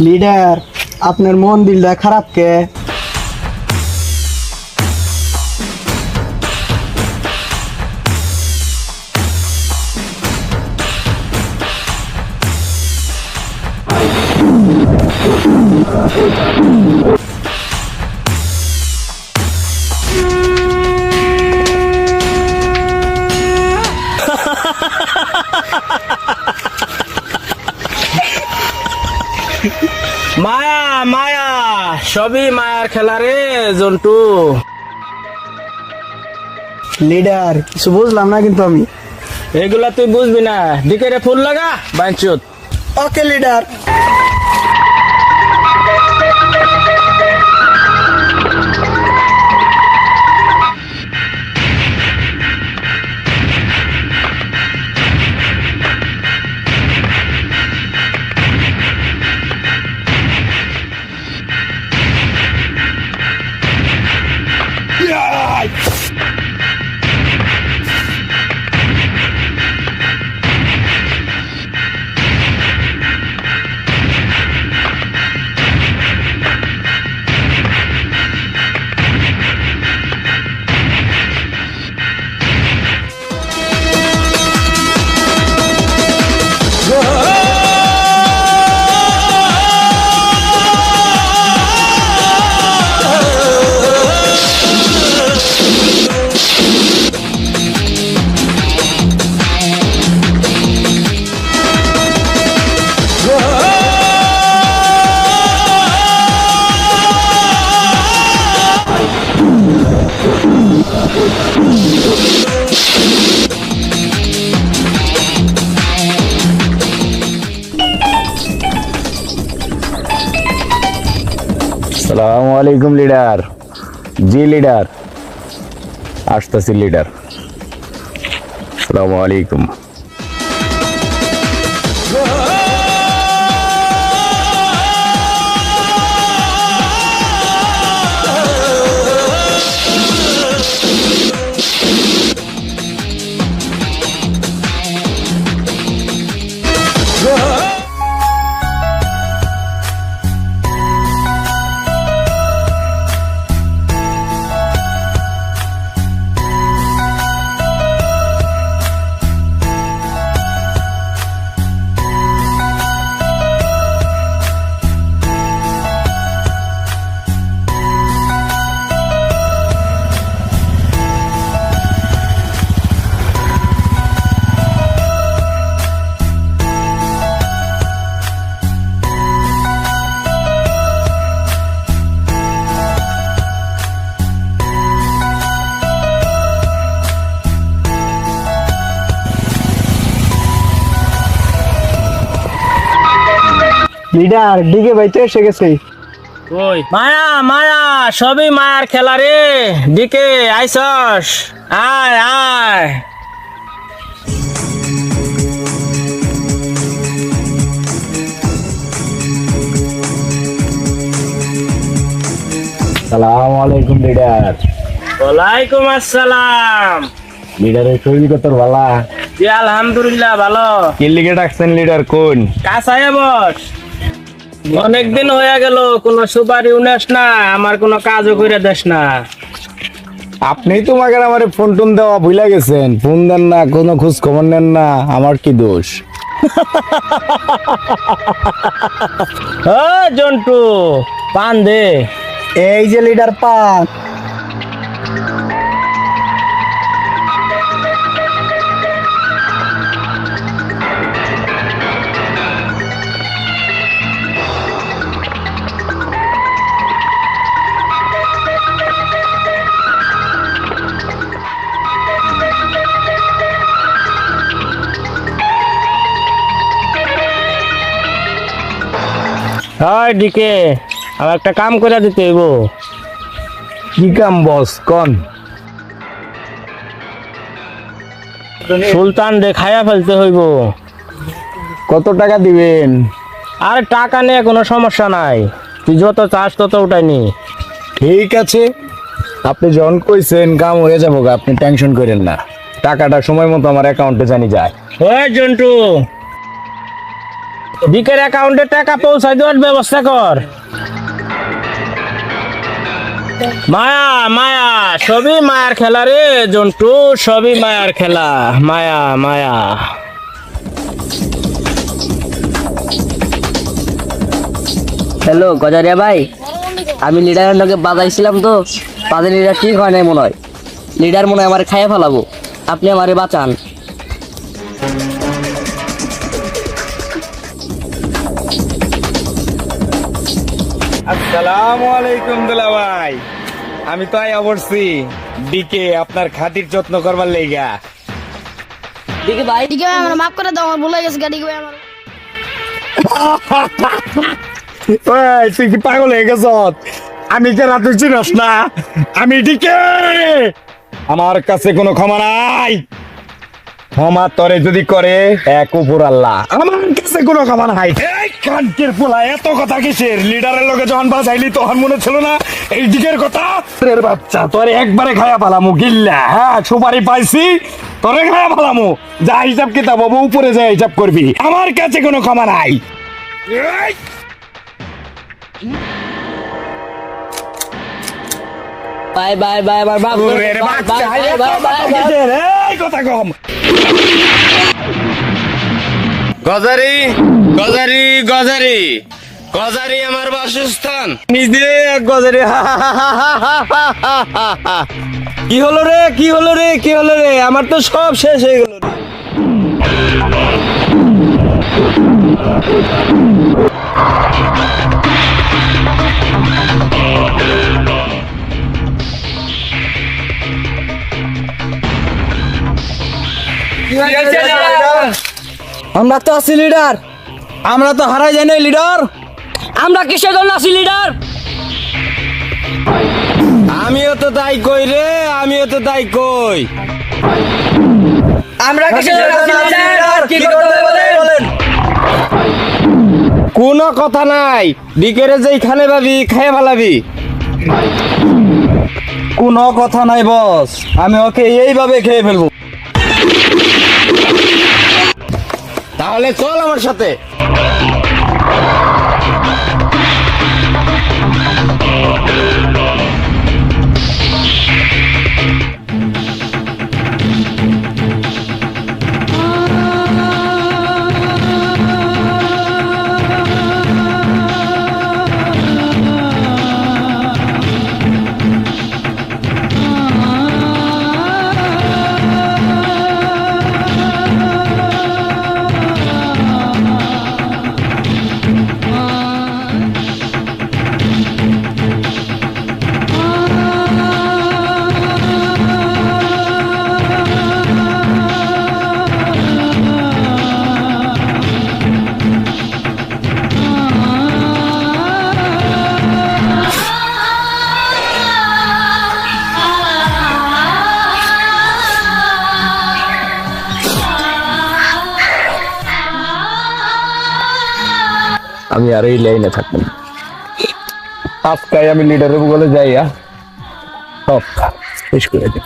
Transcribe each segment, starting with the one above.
Leader, আপনার মন দিলটা খারাপ কে? মায়া মায়া সবই মায়ার খেলা রে জন্টু। লিডার, কিছু বুঝলাম না কিন্তু আমি। এগুলা তুই বুঝবি না, দিকে রে ফুল লাগা বাঞ্চুত। ওকে লিডার। আসসালামু আলাইকুম লিডার। জি লিডার, আসতেছি লিডার। আসসালামু আলাইকুম। লিডার, ডিগে ভাই তো এসে গেছে। ওই মায়া মায়া সবই মায়ার খেলা রে, দিকে আইসস, আয় আয়। আসসালামু আলাইকুম লিডার। ওয়ালাইকুম আসসালাম। লিডারের শরীর কত ভালা? জি আলহামদুলিল্লাহ ভালো। কি লিগে ডাকছেন লিডার? কোন কাছায় বস, অনেকদিন হয়ে গেল কোনো সুপারি উনেস না, আমার কোনো কাজও করে দেস না। আপনি তো আমাকে আমার ফোন টোন দেওয়া ভুলে গেছেন, ফোন দেন না, কোনো খোঁজ খবর নেন না, আমার কি দোষ? ও জন্টু, পান দে। এই যে লিডার, পান। হয় দিকে, আমার একটা কাম করে দিতে হইব। কি কাম বস কোন? সুলতান রে খাইয়া ফেলতে হইব। কত টাকা দিবেন? আর টাকা নিয়ে কোনো সমস্যা নাই, তুই যত চাস তত উঠাইনি। ঠিক আছে, আপনি যখন কইছেন কাম হয়ে যাবো, আপনি টেনশন করেন না, টাকাটা সময় মতো আমার অ্যাকাউন্টে জানি যায়। ওই জন্টু, ডিকের অ্যাকাউন্টে টাকা পৌঁছায় দেওয়ার ব্যবস্থা কর। মায়া মায়া সবই মায়ার খেলা রে জন্টু, সবই মায়ার খেলা। মায়া মায়া হ্যালো গজারিয়া ভাই, আমি লিডারের লগে বাজাইছিলাম তো বাজে লিডার ঠিক হয় নাই মনে হয়। লিডার মনে হয় আমার খাইয়ে ফেলাবো, আপনি আমারে বাঁচান। আসসালামু আলাইকুম দুলা ভাই, আমি তো আয়া বলছি ডিকে আপনার খাতির যত্ন করবার লেগা। দেখি ভাই, ডিকে ভাই আমার মাফ করে দাও, আমার ভুল হয়ে গেছে ডিকে ভাই আমার। ওই তুই কি পাগল হয়ে গেছ? আমি কে রাতে চিনস না? আমি ডিকে, আমার কাছে কোনো ক্ষমা নাই। ক্ষমা তরে যদি করে এক উপর আল্লাহ, আমার কাছে কোনো ক্ষমা নাই। এই কানকের পোলা এত কথা কিসের? লিডারের লগে যখন বাজাইলি তখন মনে ছিল না এই দিকের কথা? তোর বাচ্চা তোরে একবারে খায়া পালামু গিল্লা। হ্যাঁ সুপারি পাইছি, তোরে খায়া পালামু। যা হিসাব কিতাব হবো উপরে যা হিসাব করবি, আমার কাছে কোনো ক্ষমা নাই। এই! বাই বাই বাই, আমার বাপ ওরে রে বাচ্চা, এত কথা কিসের? এই কথা কম। গজারি গজারি গজারি গজারি আমার বাসস্থান। নিজে এক গজারি। কি হলো রে, কি হলো রে, কি হলো রে? আমার তো সব শেষ হয়ে গেল রে। আমরা তো আছি লিডার, আমরা তো হারাই যাই না লিডার। আমরা কিসের জন্য আছি লিডার? আমিও তো তাই কই রে, আমিও তো তাই কই। আমরা কিসের জন্য আছি লিডার? কি করতে হবে বলেন? কোনো কথা নাই, ডিকেরে যেইখানে ভাবি খাই ফেলাবি। কোনো কথা নাই বস, আমি ওকে এইভাবে খেয়ে ফেলবো। তাহলে চল আমার সাথে। আমি আর এই লাইনে থাকবো না। আজকাই আমি লিডারের বলে যাই, সব শেষ করে দিই।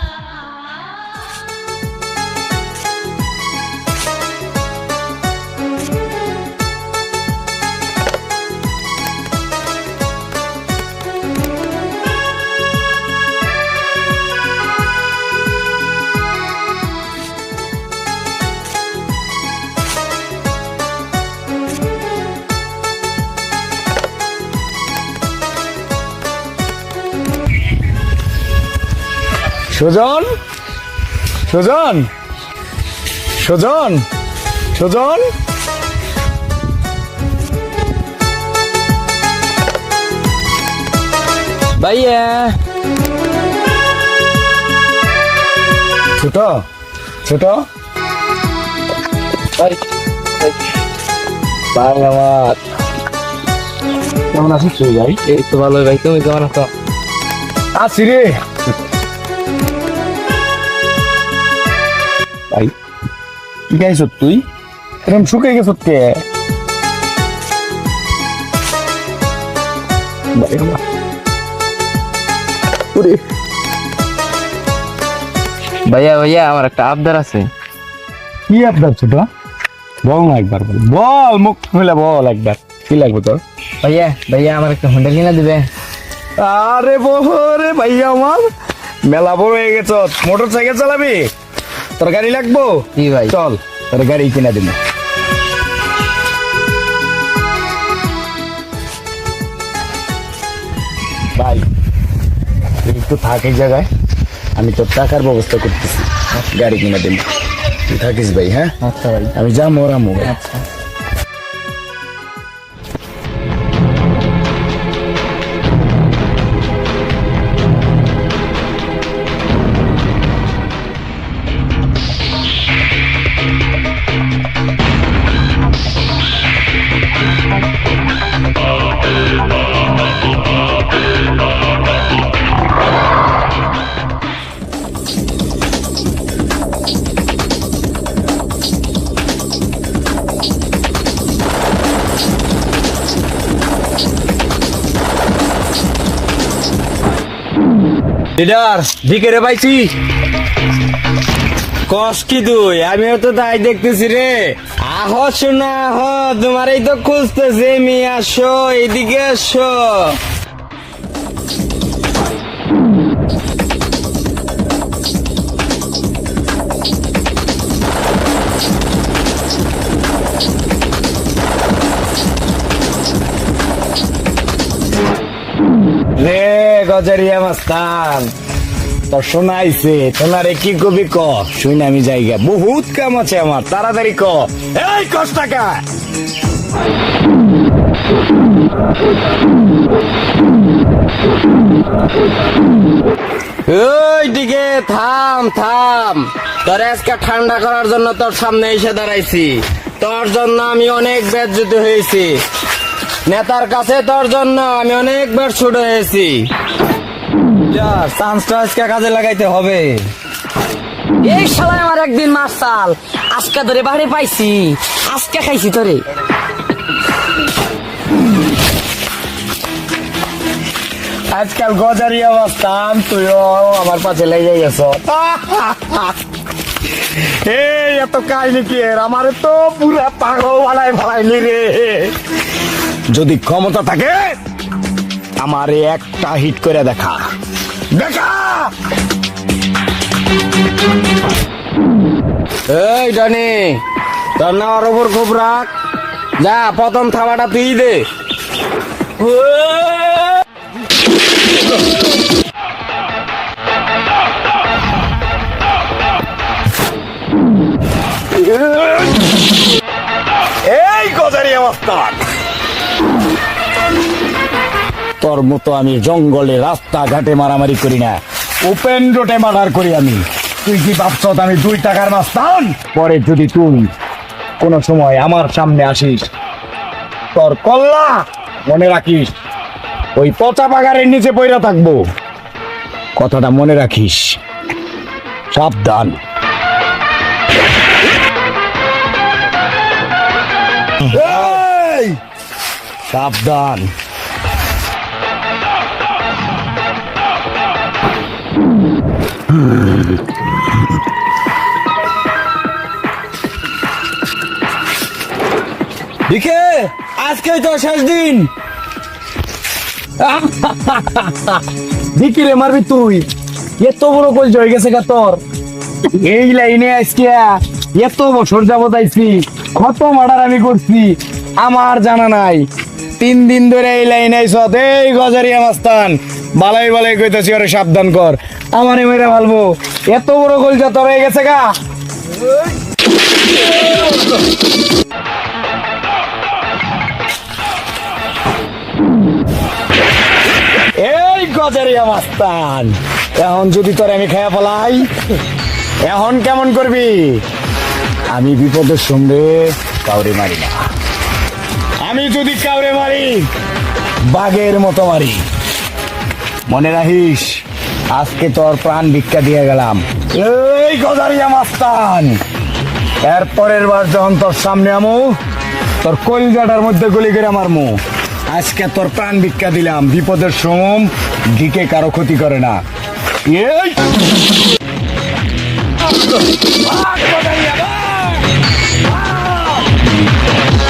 সুজন, সুজন, সুজন, সুজন, ভাইয়া ছোট ছোট ভাই আমার কেমন আছিস তুই ভাই? এই তো ভালো ভাই, তুমি কেমন আছো? আছি রে ভাই। কি গাইছ তুই? এরকম শুকিয়ে গেছ কে? ভাইয়া ভাইয়া, আমার একটা আবদার আছে। কি আপনার ছোট? বল না একবার, বল মুখ খুলে বল একবার, কি লাগবে তোর? ভাইয়া ভাইয়া আমার একটা হোন্ডা কিনা দিবে? আরে বহরে ভাইয়া আমার মেলা বড় হয়ে গেছ, মোটর সাইকেল চালাবি? তোর গাড়ি লাগবো? জি ভাই। চল তোর গাড়ি কিনা দিন। ভাই তুই একটু থাক এই জায়গায়, আমি তোর টাকার ব্যবস্থা করতেছি, গাড়ি কিনা দিন। তুই থাকিস ভাই, হ্যাঁ? আচ্ছা ভাই। আমি যা মোরামো। আচ্ছা। লিডার দিকে রে পাইছি। কস কি তুই? আমিও তো তাই দেখতেছি রে। আহ শোনা আহ, তোমার এই তো খুঁজতেছে। মি আসো, এইদিকে আসো। রে গজারিয়া মাস্তান, তোর শোনাইছে, তোমারে কি কবি ক, শুনে আমি জায়গা বহুত কাম আছে আমার, তাড়াতাড়ি ক। এই কস টাকা। ওই দিকে থাম থাম, তোর আজকে ঠান্ডা করার জন্য তোর সামনে এসে দাঁড়াইছি। তোর জন্য আমি অনেক বেজ্জতি হয়েছি, নেতার কাছে তোর জন্য আমি অনেকবার ছোট হয়েছি। চান্সটা আজকে কাজে লাগাইতে হবে। এই শালা আমার একদিন মাসাল, আজকে ধরে বাড়ি পাইছি, আজকে খাইছি তোরে। আজকাল গজারিয়া মাস্তান, তুইও আমার পাশে লেগে গেছ। এই এত কাহিনী কি এর? আমারে তো পুরা পাগল বানায় ফেলাইলি রে। যদি ক্ষমতা থাকে আমারে একটা হিট করে দেখা দেখা। এই ডনি, তোর না ওর উপর খুব রাগ। যা প্রথম থাবাটা তুই দে। এই গজারিয়া মাস্তান, তোর মতো আমি জঙ্গলে রাস্তাঘাটে মারামারি করি না, ওপেন রোডে মার্ডার করি আমি। তুই কি ভাবছ আমি 2 টাকার মাস্তান? পরে যদি তুই কোন সময় আমার সামনে আসিস, তোর কল্লা মনে রাখিস, ওই পচা বাগারের নিচে পইরা থাকবো। কথাটা মনে রাখিস, সাবধান। এই, সাবধান। দিকে আজকেই তো শেষ দিন। দিকিরে মারবি তুই? এত বড় কল হয়ে গেছে গা তোর? এই লাইনে আজকে এত বছর যাবত আইছি, কত মার্ডার আমি করছি আমার জানা নাই। 3 দিন ধরে এই লাইনে আইস। এই গজারিয়া মাস্তান, বালাই বালাই কইতাছি, ওরে সাবধান কর, আমারে মেরে ফেলবো। এত বড় কল যা তোর হয়ে গেছে গা। এই গজারিয়া মাস্তান, এখন যদি তোর আমি খায়া ফেলাই, এখন কেমন করবি? আমি বিপদের সঙ্গে কাউরে মারি না। আমি যদি কাউরে মারি, বাঘের মতো মারি। মনে রাখিস, আজকে তোর প্রাণ ভিক্ষা দিয়ে গেলাম। এই গজারিয়া মাস্তান, এরপরের বার যখন তোর সামনে আমু, তোর কলজাটার মধ্যে গুলি করে মারমু। আজকে তোর প্রাণ ভিক্ষা দিলাম, বিপদের সময় দিকে কারো ক্ষতি করে না। এই ভাগ গজারিয়া, ভাগ! ভাগ! কি